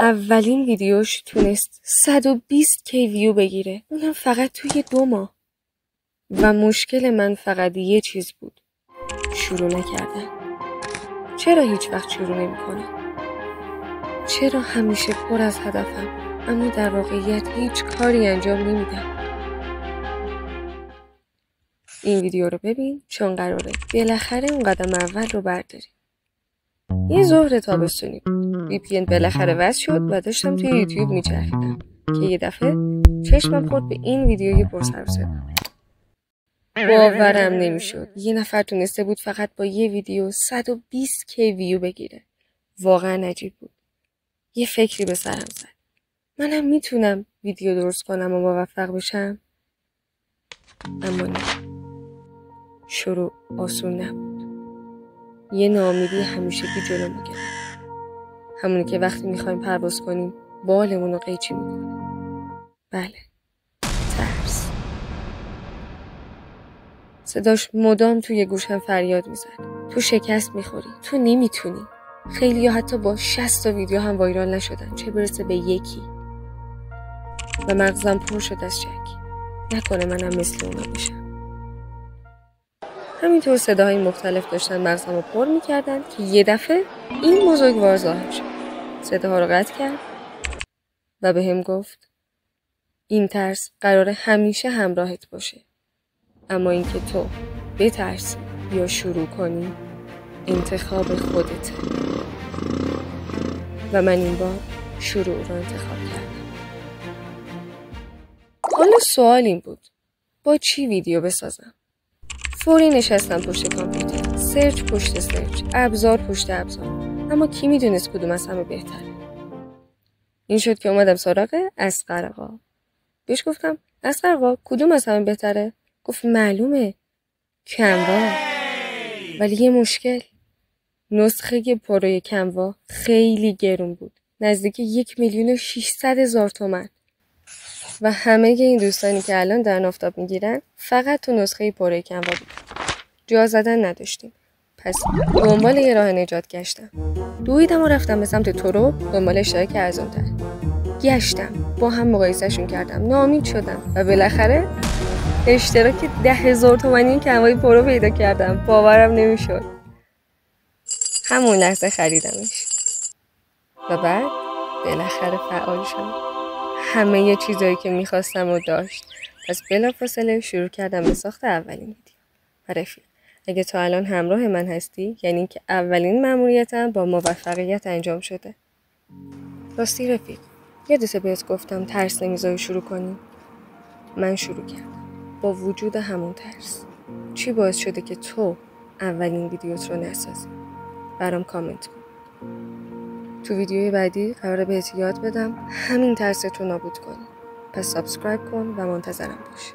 اولین ویدیوش تونست 120K ویو بگیره، اونم فقط توی 2 ماه. و مشکل من فقط یه چیز بود، شروع نکردن. چرا هیچ وقت شروع نمی‌کنم؟ چرا همیشه پر از هدفم اما در واقعیت هیچ کاری انجام نمیدم؟ این ویدیو رو ببین چون قراره بالاخره اون قدم اول رو برداری. یه ظهر تابستونی VPN بالاخره وصل شد و داشتم توی یوتیوب میچرخیدم که یه دفعه چشمم خورد به این ویدیوی پرسر و صدا. باورم نمیشد یه نفر تونسته بود فقط با یه ویدیو 120K ویو بگیره. واقعا عجیب بود. یه فکری به سرم زد. منم میتونم ویدیو درست کنم و موفق بشم؟ اما نه. شروع آسون نبود. یه ناامیدی همیشگی جلومو گرفت. همونی که وقتی میخوایم پرواز کنیم بالمون رو قیچی میکنه. بله، ترس. صداش مدام توی گوشم فریاد میزد. تو شکست میخوری، تو نمیتونی. خیلی یا حتی با 60 تا ویدیو هم وایرال نشدن، چه برسه به یکی. و مغزم پر شد از شک. نکنه منم مثل اونا بشم. همینطور صداهای مختلف داشتن مغزم رو پر میکردن که یه دفعه این بزرگوار ظاهر شد. صداها رو قطع کرد و به هم گفت این ترس قراره همیشه همراهت باشه. اما اینکه تو بترسی یا شروع کنی انتخاب خودته. و من این بار شروع رو انتخاب کردم. حالا سوال این بود با چی ویدیو بسازم؟ فوری نشستم پشت کامپیوتر، سرچ پشت سرچ، ابزار پشت ابزار، اما کی میدونست کدوم از همه بهتره؟ این شد که اومدم سراغ اصغر آقا. بهش گفتم اصغر آقا کدوم از همه بهتره؟ گفت معلومه، کنوا. ولی یه مشکل، نسخه پروی کنوا خیلی گرون بود، نزدیک 1,600,000 تومان. و همه این دوستانی که الان دارن آفتاب میگیرن فقط تو نسخه پروی کنوا بود. جا زدن نداشتیم. پس دنبال یه راه نجات گشتم. دویدم و رفتم به سمت تورو دنبال اشتراک ارزان‌تر. گشتم، با هم مقایسه‌شون کردم، ناامید شدم و بالاخره اشتراک 10,000 تومانی کنوای پرو پیدا کردم. باورم نمیشد. همون لحظه خریدمش. و بعد بالاخره فعال شدم. همه چیزایی که میخواستم رو داشت. پس بلافاصله شروع کردم به ساخت اولین ویدیو. و رفیق، اگه تا الان همراه من هستی یعنی که اولین مأموریتم با موفقیت انجام شده. راستی رفیق، یادته بهت گفتم ترس نمیذاره شروع کنی؟ من شروع کردم با وجود همون ترس. چی باعث شده که تو اولین ویدیوت رو نسازی؟ برام کامنت کن. تو ویدیوی بعدی قراره بهت یاد بدم همین ترست رو نابود کنی. پس سابسکرایب کن و منتظرم باش.